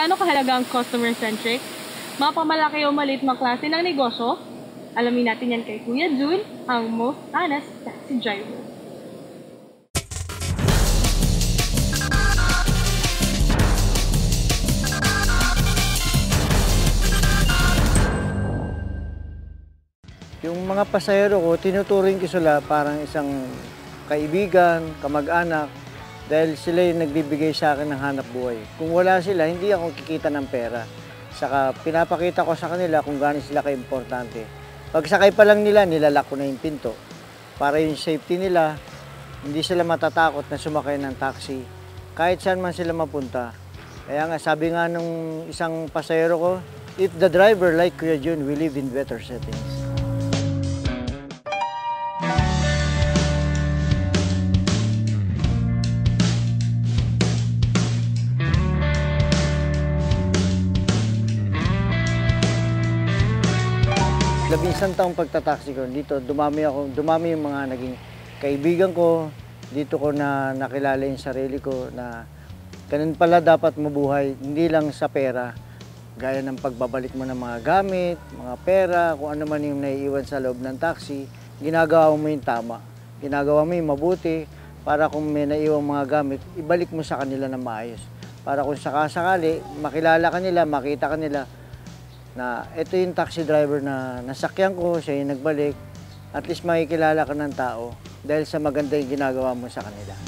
gaano kahalaga ang customer-centric? Mapamalaki o maliit na klase ng negosyo? Alamin natin yan kay Kuya Jun, ang most honest taxi driver. Yung mga pasahero ko, tinuturing ko sila parang isang kaibigan, kamag-anak, dahil sila yung nagbibigay sa akin ng hanap buhay. Kung wala sila, hindi ako kikita ng pera. Saka pinapakita ko sa kanila kung gaano sila ka-importante. Pag sakay pa lang nila, nilalak ko na yung pinto. Para yung safety nila, hindi sila matatakot na sumakay ng taxi. Kahit saan man sila mapunta. Kaya nga, sabi nga nung isang pasahero ko, if the driver like Kuya Jun, we live in better settings. Labing-isang taong pagtataksi ko, dito dumami yung mga naging kaibigan ko, dito ko na nakilala yung sarili ko na ganun pala dapat mabuhay, hindi lang sa pera, gaya ng pagbabalik mo ng mga gamit, mga pera, kung ano man yung naiiwan sa loob ng taxi, ginagawa mo yung tama, ginagawa mo yung mabuti, para kung may naiiwang mga gamit, ibalik mo sa kanila na maayos. Para kung sakasakali, makilala ka nila, makita ka nila, na ito yung taxi driver na nasakyan ko, siya yung nagbalik, at least makikilala ka ng tao dahil sa maganda yung ginagawa mo sa kanila.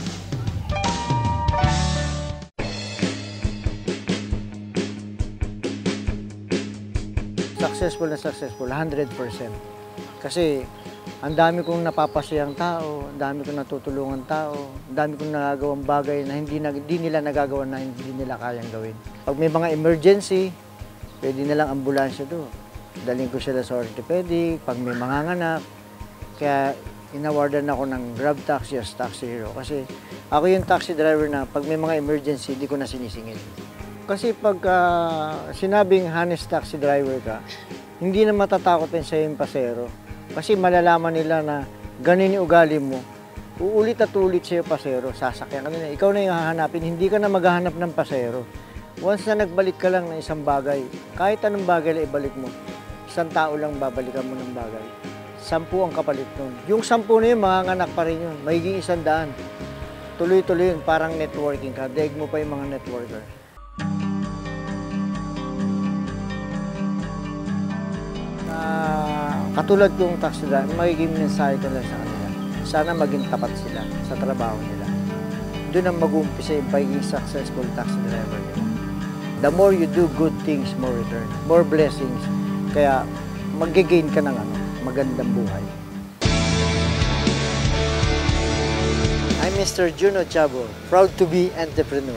Successful na successful, 100%. Kasi ang dami kong napapasayang tao, ang dami kong natutulungan tao, ang dami kong nagagawang bagay na hindi nila nagagawa na hindi nila kayang gawin. Pag may mga emergency, pwede na lang ambulansya doon. Daling ko sila sa orthopedic, pag may manganganak. Kaya inawardan ako ng Grab Taxi as Taxi Hero. Kasi ako yung taxi driver na pag may mga emergency, hindi ko na sinisingil. Kasi pag sinabing honest taxi driver ka, hindi na matatakot din sa'yo yung pasero. Kasi malalaman nila na ganun yung ugali mo. Uulit at ulit sa'yo pasero, sasakyan ka nila. Ikaw na yung hahanapin, hindi ka na maghahanap ng pasero. Once na nagbalik ka lang ng isang bagay, kahit anong bagay na ibalik mo, isang tao lang babalikan mo ng bagay. 10 ang kapalit nun. Yung 10 na yun, manganganak pa rin yun. Magiging 100. Tuloy-tuloy yun, parang networking ka. Daig mo pa yung mga networker. Katulad kong taxi driver, magiging mensahe ko lang sa kanila. Sana maging tapat sila sa trabaho nila. Doon ang mag-uumpisa yung pagiging successful taxi driver nila. The more you do good things, more return, more blessings. Kaya mag-gain ka ng magandang buhay. I'm Mr. Jun Ochabo, proud to be entrepreneur.